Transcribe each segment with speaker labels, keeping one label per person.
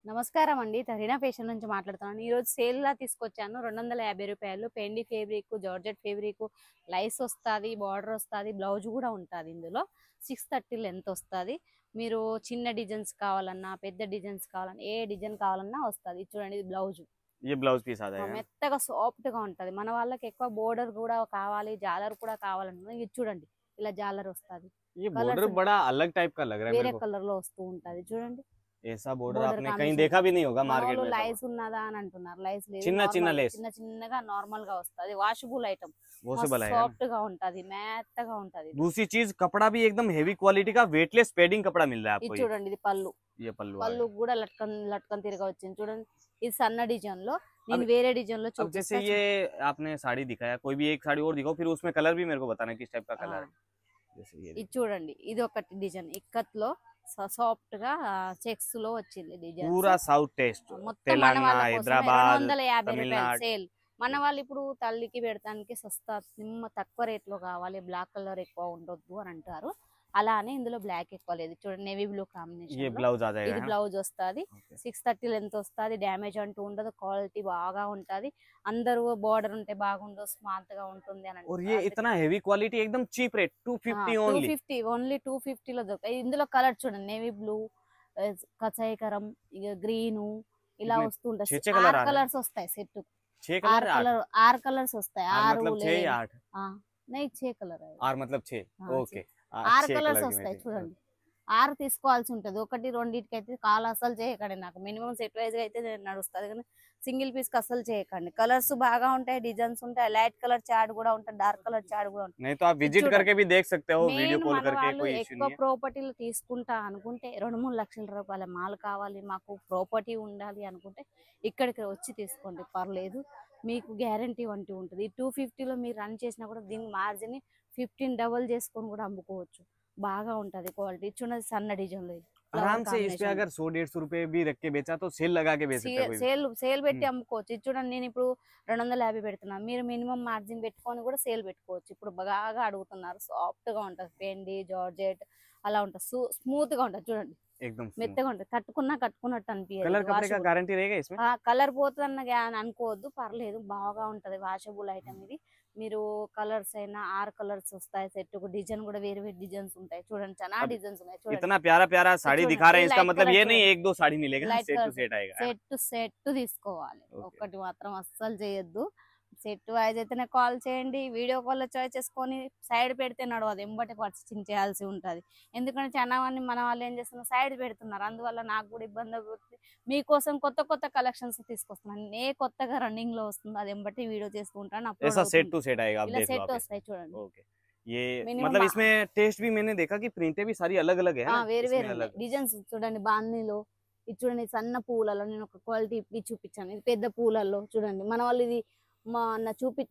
Speaker 1: నమస్కారం అండి. తరీనా ఫ్యాషన్ నుంచి మాట్లాడుతున్నాను. ఈరోజు సేల్‌లా తీసుకొచ్చాను. రూ. 250 పెండి ఫ్యాబ్రిక్, జార్జెట్ ఫ్యాబ్రిక్, లైస్ వస్తాది, బార్డర్ వస్తాది, బ్లౌజ్ కూడా ఉంటది ఇందులో. 630 లెంత్ వస్తాది. మీరు చిన్న డిజైన్స్ కావాలన్నా, పెద్ద డిజైన్స్ కావాలన్నా, ఏ డిజైన్ కావాలన్నా వస్తాది. ఇది చూడండి, ఇది బ్లౌజ్.
Speaker 2: ये ब्लाउज पीस आ जाएगा।
Speaker 1: మెత్తగా సాఫ్ట్‌గా ఉంటది. మన వాళ్ళకి ఎక్కువ బోర్డర్ కూడా కావాలి, జాలర్ కూడా కావాలన్నా ఇది చూడండి. ఇలా జాలర్ వస్తాది.
Speaker 2: ये बॉर्डर
Speaker 1: కలర్స్
Speaker 2: बड़ा अलग टाइप का लग रहा है
Speaker 1: వేరే
Speaker 2: मेरे को।
Speaker 1: కలర్ లో వస్తూ ఉంటది చూడండి.
Speaker 2: ऐसा बॉर्डर
Speaker 1: బోర్డర్
Speaker 2: आपने कहीं
Speaker 1: కాంబినేషన్
Speaker 2: देखा भी नहीं होगा मार्केट
Speaker 1: మనోళ్ళు
Speaker 2: में। ऐसा
Speaker 1: లైస్ ఉన్నదా అని అంటున్నారు. లైస్ లేదు,
Speaker 2: చిన్న చిన్న
Speaker 1: నార్మల్
Speaker 2: లేస్
Speaker 1: చిన్న చిన్నగా నార్మల్ గా వస్తది. వాషబుల్ ఐటమ్,
Speaker 2: वॉशेबल है ना।
Speaker 1: సాఫ్ట్ గా ఉంటది, మెత్తగా ఉంటది.
Speaker 2: दूसरी चीज कपड़ा भी एकदम हेवी क्वालिटी का वेटलेस पैडिंग कपड़ा मिल रहा है
Speaker 1: ఇది
Speaker 2: आपको।
Speaker 1: చూడండి, ఇది పళ్ళు.
Speaker 2: ये पल्लू आ
Speaker 1: పళ్ళు
Speaker 2: गया।
Speaker 1: కూడా లట్కన్ లట్కన్ తిరగా వచ్చింది చూడండి. ఇది సన్న డిజైన్ లో, నేను
Speaker 2: अब
Speaker 1: వేరే డిజైన్ లో
Speaker 2: अब जैसे
Speaker 1: చూపిస్తా.
Speaker 2: ये आपने साड़ी दिखाया, कोई भी एक साड़ी और दिखाओ, फिर उसमें कलर भी मेरे को बताना किस टाइप का कलर है। जैसे ये
Speaker 1: ఇది చూడండి, ఇది ఒకటి డిజైన్ ఇక్కత్ లో సాఫ్ట్ గా చెక్స్ లో వచ్చింది డిజైన్.
Speaker 2: पूरा साउथ टेस्ट,
Speaker 1: మొత్తం మన
Speaker 2: तेलंगाना,
Speaker 1: వాళ్ళ కోసం
Speaker 2: हैदराबाद,
Speaker 1: 250 రూపాయలు
Speaker 2: तमिलनाडु।
Speaker 1: సేల్. మన వాళ్ళు ఇప్పుడు తల్లికి పెడతానికి సస్తా తక్కువ రేట్ లో కావాలి, బ్లాక్ కలర్ ఎక్కువ ఉండొద్దు అని అంటారు. అలా అని ఇందులో బ్లాక్ ఎక్కువ లేదు. చూడండి, నేవీ బ్లూ
Speaker 2: ये
Speaker 1: కాంబినేషన్.
Speaker 2: ब्लाउज आ
Speaker 1: ఇది
Speaker 2: जाएगा है ना।
Speaker 1: బ్లౌజ్ వస్తుంది.
Speaker 2: Okay।
Speaker 1: 630 లెంత్ వస్తుంది. డ్యామేజ్ అంటూ ఉండదు, క్వాలిటీ బాగా ఉంటది. అందరూ బార్డర్ ఉంటే బాగుండు, స్మార్ట్ గా ఉంటుంది అని
Speaker 2: और ये इतना हेवी क्वालिटी एकदम चीप रेट 250 ओनली।
Speaker 1: 250 ఓన్లీ 250 లో దొరుకుతాయి. ఇందులో కలర్ చూడండి, నేవీ బ్లూ, కచాయికరం, ఇక గ్రీన్, ఇలా
Speaker 2: कितने
Speaker 1: వస్తుంటాయి.
Speaker 2: 6 कलर आ
Speaker 1: 6
Speaker 2: रहे हैं।
Speaker 1: కలర్స్ వస్తాయి సెట్.
Speaker 2: 6 कलर
Speaker 1: 6 कलर्स వస్తాయి.
Speaker 2: 8
Speaker 1: 6
Speaker 2: मतलब 6 या 8।
Speaker 1: नहीं 6 కలర్.
Speaker 2: 8 मतलब 6। ఓకే
Speaker 1: 6 కలర్స్ వస్తాయి చూడండి. 6 తీసుకోవాల్సి ఉంటది. ఒకటి రెండింటికి అయితే కాల్ అసలు చేయకండి. నాకు మినిమం సెట్ వైజ్ గా అయితే నడుస్తుంది, కానీ సింగిల్ పీస్ కి అసలు చేయకండి. కలర్స్ బాగా ఉంటాయి, డిజైన్స్ ఉంటాయి, లైట్ కలర్ చార్ట్ కూడా ఉంటాయి, డార్క్ కలర్ చార్ట్ కూడా ఉంటాయి.
Speaker 2: नहीं तो आप विजिट करके भी देख सकते हो, वीडियो कॉल करके,
Speaker 1: వాళ్ళు
Speaker 2: कोई इश्यू
Speaker 1: ఎక్కువ
Speaker 2: नहीं है।
Speaker 1: ప్రాపర్టీలు తీసుకుంటా అనుకుంటే 2-3 లక్షల రూపాయల మాల్ కావాలి, మాకు ప్రాపర్టీ ఉండాలి అనుకుంటే ఇక్కడికి వచ్చి తీసుకోండి, పర్లేదు. మీకు గ్యారంటీ వంటి ఉంటుంది. 250 లో మీరు రన్ చేసినా కూడా దీని మార్జిన్ 15 డబుల్ చేసుకొని కూడా అమ్ముకోవచ్చు. బాగా ఉంటది క్వాలిటీ. చూడండి, సన్న డిజైన్ లో
Speaker 2: आराम से इस पे अगर 100-150 रुपए भी रख के बेचा तो सेल लगा के बेच सकते हैं कोई भी।
Speaker 1: సేల్ పెట్టి అమ్ముకోవచ్చు. ఇది చూడండి, నేను ఇప్పుడు 250 పెడుతున్నా. మీరు మినిమం మార్జిన్ పెట్టుకొని కూడా సేల్ పెట్టుకోవచ్చు. ఇప్పుడు బాగా అడుగుతున్నారు. సాఫ్ట్ గా ఉంటది, పెండి జార్జెట్ అలా ఉంటది, స్మూత్ గా ఉంటది. చూడండి,
Speaker 2: एकदम
Speaker 1: మెత్తగా ఉంటది, కట్టుకున్నట్టు
Speaker 2: कलर कपड़े का
Speaker 1: అనిపించదు.
Speaker 2: गारंटी रहेगा इसमें।
Speaker 1: కలర్ పోతుందన్న అనుకోవద్దు, పర్లేదు, బాగా ఉంటది. వాషబుల్ ఐటమ్ ఇది. మీరు కలర్స్ అయినా 6 కలర్స్ వస్తాయి సెట్. డిజైన్ కూడా వేరే వేరే డిజైన్స్ ఉంటాయి. చూడండి, చాలా
Speaker 2: अब
Speaker 1: డిజైన్స్ ఉన్నాయి. చూడండి,
Speaker 2: इतना प्यारा प्यारा साड़ी
Speaker 1: చూడండి,
Speaker 2: दिखा रहे हैं,
Speaker 1: ये
Speaker 2: इसका
Speaker 1: light
Speaker 2: मतलब
Speaker 1: color
Speaker 2: ये नहीं
Speaker 1: చూడండి.
Speaker 2: 1-2 साड़ी मिलेगा,
Speaker 1: light
Speaker 2: set two
Speaker 1: colour
Speaker 2: set आएगा है ना?
Speaker 1: సెట్ తీసుకోవాలి.
Speaker 2: ఓకే.
Speaker 1: ఒక్కటి మాత్రం అస్సలు చేయొద్దు. సెట్ వైజ్ అయితేనే కాల్ చేయండి. వీడియో కాల్ లో చాయిస్ చేసుకొని సైడ్ పెడితే నడవదు, ఎంబటి పర్చేసింగ్ చేయాల్సి ఉంటది. ఎందుకంటే చాలా మంది మన వాళ్ళు ఏం చేస్తున్నారు, సైడ్ పెడుతున్నారు. అందువల్ల నాకు కూడా ఇబ్బంది అవుతుంది. మీకోసం కొత్త కొత్త కలెక్షన్స్ తీసుకొస్తున్నాను. ఏ కొత్తగా రన్నింగ్ లో వస్తుందో అది ఎంబటి వీడియో చేస్తూ ఉంటాను,
Speaker 2: ऐसा
Speaker 1: upload
Speaker 2: सेट
Speaker 1: అవుతుంది.
Speaker 2: टू सेट आएगा, आप
Speaker 1: ఇలా
Speaker 2: देख लो
Speaker 1: సెట్
Speaker 2: आप
Speaker 1: వస్తాయి చూడండి.
Speaker 2: ओके। ये
Speaker 1: Minimum
Speaker 2: मतलब इसमें टेस्ट भी मैंने देखा कि प्रिंटें भी सारी अलग अलग है ना,
Speaker 1: వేరే
Speaker 2: इसमें
Speaker 1: వేరే
Speaker 2: अलग।
Speaker 1: డిజైన్స్ చూడండి. బాందీలో ఇది చూడండి, సన్న పూలలో నేను ఒక క్వాలిటీ ఇప్పి చూపించాను. ఇది పెద్ద పూలలో చూడండి. మన వాళ్ళు ఇది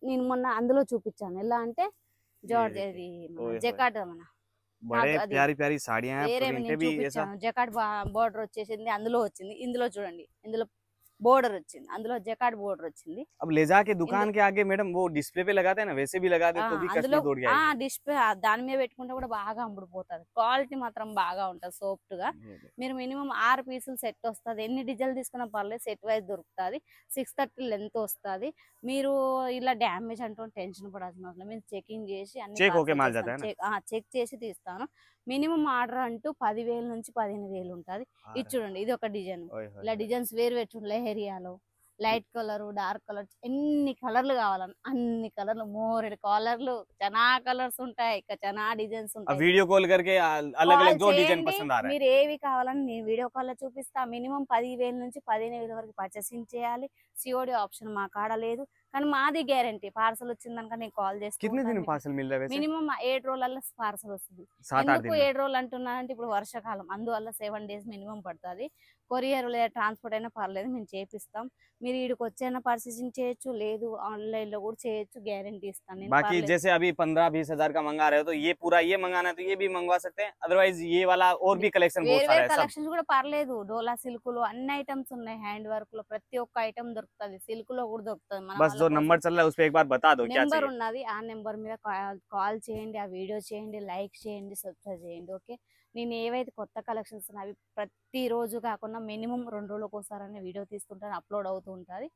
Speaker 1: నేను మొన్న అందులో చూపించాను. ఎలా అంటే జార్జ్
Speaker 2: ये
Speaker 1: ఇది
Speaker 2: ओए होए।
Speaker 1: జకాట్ మన
Speaker 2: बड़े
Speaker 1: అది
Speaker 2: प्यारी प्यारी साड़ियां हैं,
Speaker 1: వేరే
Speaker 2: प्रिंटें
Speaker 1: నేను
Speaker 2: भी ऐसा।
Speaker 1: చూపించాను. జకాట్ బోర్డర్ వచ్చేసింది, అందులో వచ్చింది. ఇందులో చూడండి, ఇందులో బోర్డర్ వచ్చింది, అందులో జకాట్ బోర్డర్ వచ్చింది.
Speaker 2: अब ले जाके दुकान के आगे मैडम वो डिस्प्ले पे लगाते हैं ना, वैसे भी लगा दे तो भी
Speaker 1: అందులో
Speaker 2: कस्टमर दौड़ के आएंगे।
Speaker 1: డిస్ప్లే దాని మీద పెట్టుకుంటే కూడా బాగా అమ్ముడుపోతుంది. క్వాలిటీ మాత్రం బాగా ఉంటుంది, సాఫ్ట్ గా. మీరు మినిమం 6 పీసులు సెట్ వస్తుంది. ఎన్ని డిజైన్లు తీసుకున్నా పర్లేదు, సెట్ వైజ్ దొరుకుతుంది. 630 లెంత్ వస్తుంది. మీరు ఇలా డ్యామేజ్ అంటూ టెన్షన్ పడాల్సిన అవసరం లేదు. మీరు చెకింగ్ చేసి అన్ని
Speaker 2: Check होके माल जाता है ना?
Speaker 1: చెక్ చేసి తీస్తాను. మినిమం ఆర్డర్ అంటూ 10,000 నుంచి 15,000 ఉంటుంది. ఇది చూడండి, ఇది ఒక డిజైన్.
Speaker 2: ओए होए
Speaker 1: ఇలా
Speaker 2: होए।
Speaker 1: డిజైన్స్ వేరు వేరు లెహరియాలో లైట్ కలర్, డార్క్ కలర్, ఎన్ని కలర్లు కావాలన్నా అన్ని కలర్లు, 3 కలర్లు, చాలా కలర్స్ ఉంటాయి. ఇక చాలా డిజైన్స్
Speaker 2: अब
Speaker 1: ఉంటాయి.
Speaker 2: वीडियो कॉल करके अलग
Speaker 1: కాల్
Speaker 2: अलग जो डिजाइन
Speaker 1: చేయండి.
Speaker 2: पसंद आ रहा है।
Speaker 1: మీరు ఏవి కావాలని నేను వీడియో కాల్ లో చూపిస్తా. మినిమం 10,000 నుంచి 15,000 వరకు పర్చేసింగ్ చేయాలి. సిఓడి ఆప్షన్ మా కాడ లేదు, కానీ మాది గ్యారంటీ. పార్సల్ వచ్చిందనుక నేను కాల్ చేస్తాను.
Speaker 2: कितने दिन में पार्सल मिल रहा है वैसे?
Speaker 1: మినిమం 7 రోజులలో పార్సల్ వస్తుంది.
Speaker 2: 7-8
Speaker 1: ఎందుకు
Speaker 2: दिन में।
Speaker 1: 7 రోజులు అంటున్నానంటే ఇప్పుడు వర్షాకాలం, అందువల్ల 7 డేస్ మినిమం పడుతుంది. కొరియర్ లేదా ట్రాన్స్పోర్ట్ అయినా పర్లేదు, మేము చేపిస్తాం. మీరు ఈడికి వచ్చైనా పర్చేసింగ్ చేయొచ్చు, లేదు ఆన్లైన్ లో కూడా చేయొచ్చు, గ్యారంటీ ఇస్తాను నేను.
Speaker 2: बाकी
Speaker 1: పర్లేదు.
Speaker 2: जैसे अभी 15-20 हजार का मंगा रहे हो तो ये पूरा ये मंगाना है तो ये भी मंगवा सकते हैं, अदरवाइज ये वाला और भी कलेक्शन बहुत
Speaker 1: వేరే
Speaker 2: सारा
Speaker 1: వేరే
Speaker 2: है सब।
Speaker 1: కలెక్షన్స్ కూడా పర్లేదు. డోలా సిల్క్ లో అన్ని ఐటమ్స్ ఉన్నాయి. హ్యాండ్ వర్క్ లో ప్రతి ఒక్క ఐటమ్ దొరుకుతుంది. సిల్క్ లో కూడా దొరుకుతుంది. మన
Speaker 2: बस जो नंबर चल रहा है उस पे एक बार बता दो क्या
Speaker 1: నెంబర్
Speaker 2: चाहिए।
Speaker 1: ఉన్నది, ఆ నెంబర్ మీద కాల్ చేయండి, ఆ వీడియో చేయండి, లైక్ చేయండి, సబ్స్క్రైబ్ చేయండి. ఓకే, నేను ఏవైతే కొత్త కలెక్షన్స్ అవి ప్రతిరోజు కాకుండా మినిమం 2 రోజులకు ఒకసారి వీడియో తీస్తుంటాను, అప్లోడ్ అవుతూ ఉంటుంది.